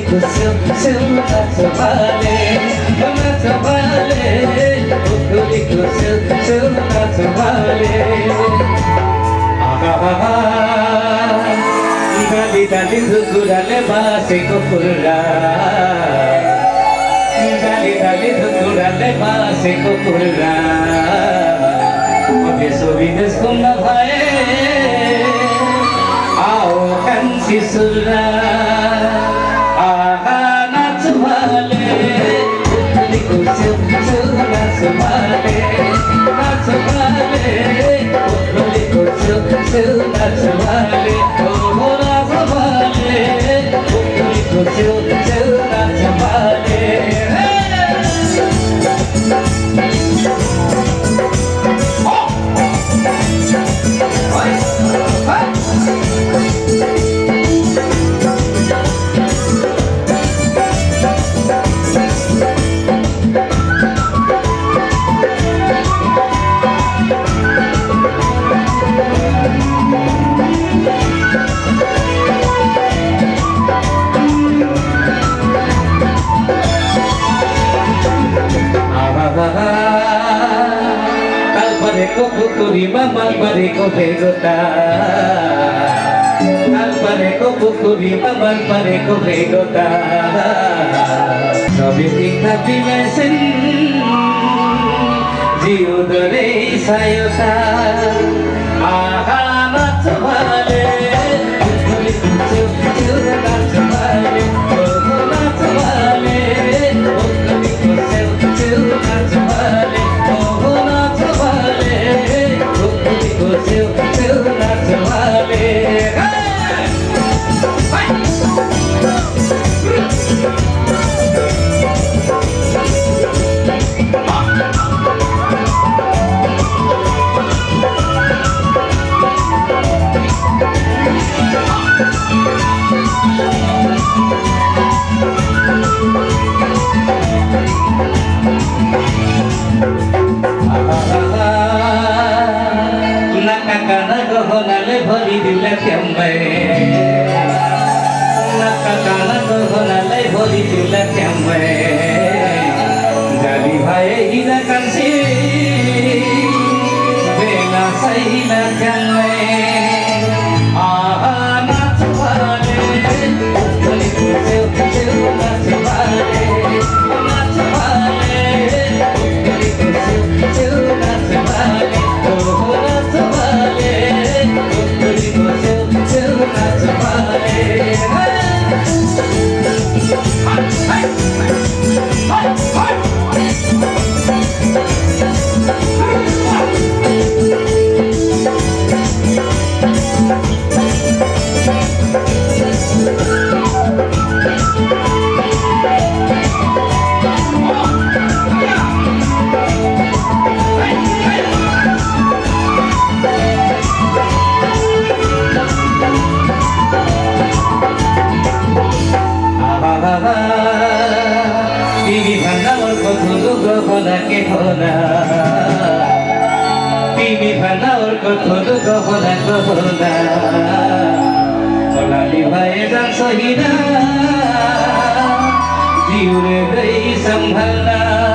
को सिउ नाच भाले उखुली को सिउ नाच भाले डाली डाली धुकुराले बासेको कुरा डाली डाली धुकुराले बासेको कुरा देश विदेश घुम्न भए आओ कान्छी सुरा आहा नाच भाले उखुलीको सिउ नाच भाले उखुलीको सिउ नाच भाले पुकुरीमा मन परेको भेगोता हाल परेको पुकुरीमा मन परेको भेगोता सबै तिखा बिमेसिन जिउँदो रहेछ एउटा आहा नाच भाले उखुलीको सिउ नाच भाले नाच भाले उखुलीको सिउ नाच भाले सिउ नाच भाले भरिदिउँला क्याम्बै नक्काकाना गहनालाई भरिदिउँला क्याम्बै जाली भए हिँड कान्छी बेला सैला क्याम्बै आहा नाच भाले उखुलीको सिउ नाच भाले उखुलीको सिउ नाच भाले नाच भाले के होला तिमी भन्दा अर्को ठुलो गहनाको होला सोनाली भए जान्छ हिँड जिउरे गई सम्हाल्न